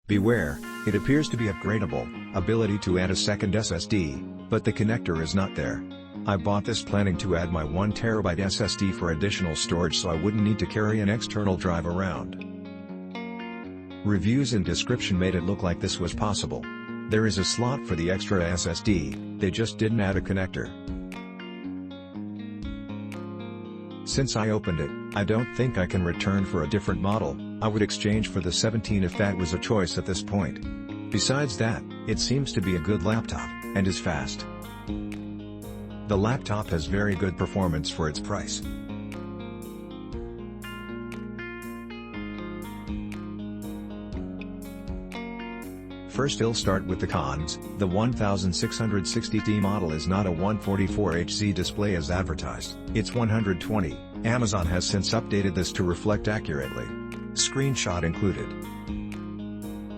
Beware, it appears to be upgradable, ability to add a second SSD, but the connector is not there. I bought this planning to add my 1TB SSD for additional storage so I wouldn't need to carry an external drive around. Reviews and description made it look like this was possible. There is a slot for the extra SSD, they just didn't add a connector. Since I opened it, I don't think I can return for a different model. I would exchange for the 17 if that was a choice at this point. Besides that, it seems to be a good laptop, and is fast. The laptop has very good performance for its price. First I'll start with the cons. The 1660D model is not a 144Hz display as advertised, it's 120. Amazon has since updated this to reflect accurately. Screenshot included.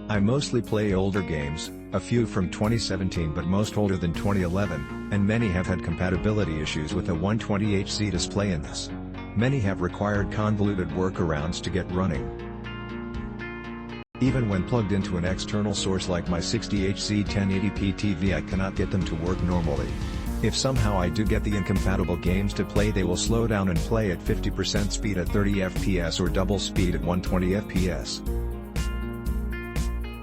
I mostly play older games, a few from 2017 but most older than 2011, and many have had compatibility issues with a 120Hz display in this. Many have required convoluted workarounds to get running. Even when plugged into an external source like my 60Hz 1080p TV, I cannot get them to work normally. If somehow I do get the incompatible games to play, they will slow down and play at 50% speed at 30 FPS or double speed at 120 FPS.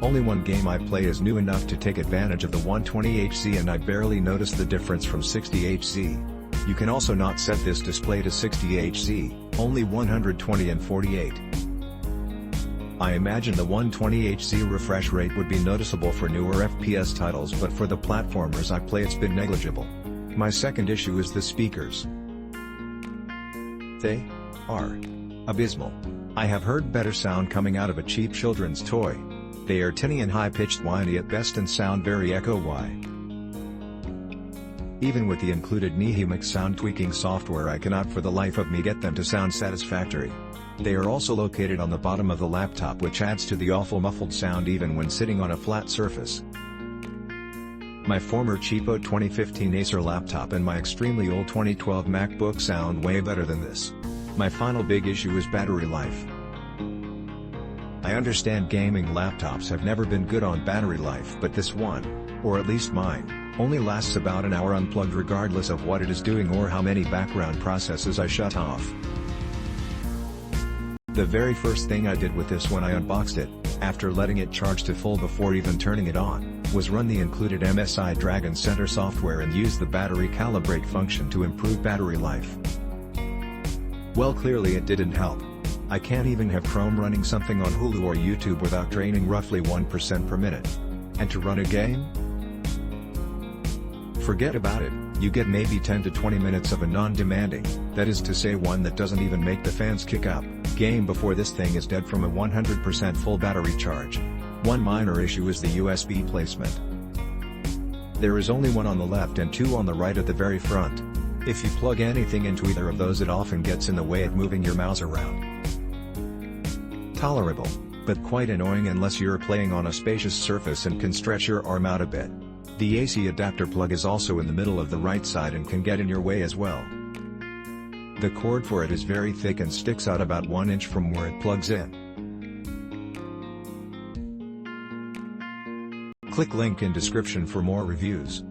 Only one game I play is new enough to take advantage of the 120Hz and I barely notice the difference from 60Hz. You can also not set this display to 60Hz, only 120 and 48. I imagine the 120Hz refresh rate would be noticeable for newer FPS titles, but for the platformers I play it's been negligible. My second issue is the speakers. They are abysmal. I have heard better sound coming out of a cheap children's toy. They are tinny and high-pitched, whiny at best and sound very echo-y. Even with the included Nihimic sound tweaking software I cannot for the life of me get them to sound satisfactory. They are also located on the bottom of the laptop, which adds to the awful muffled sound even when sitting on a flat surface. My former cheapo 2015 Acer laptop and my extremely old 2012 MacBook sound way better than this. My final big issue is battery life. I understand gaming laptops have never been good on battery life, but this one, or at least mine, only lasts about an hour unplugged regardless of what it is doing or how many background processes I shut off. The very first thing I did with this when I unboxed it, after letting it charge to full before even turning it on, was run the included MSI Dragon Center software and use the battery calibrate function to improve battery life. Well, clearly it didn't help. I can't even have Chrome running something on Hulu or YouTube without draining roughly 1% per minute. And to run a game? Forget about it, you get maybe 10 to 20 minutes of a non-demanding, that is to say one that doesn't even make the fans kick up, game before this thing is dead from a 100% full battery charge. One minor issue is the USB placement. There is only one on the left and two on the right at the very front. If you plug anything into either of those, it often gets in the way of moving your mouse around. Tolerable, but quite annoying unless you're playing on a spacious surface and can stretch your arm out a bit. The AC adapter plug is also in the middle of the right side and can get in your way as well. The cord for it is very thick and sticks out about 1 inch from where it plugs in. Click link in description for more reviews.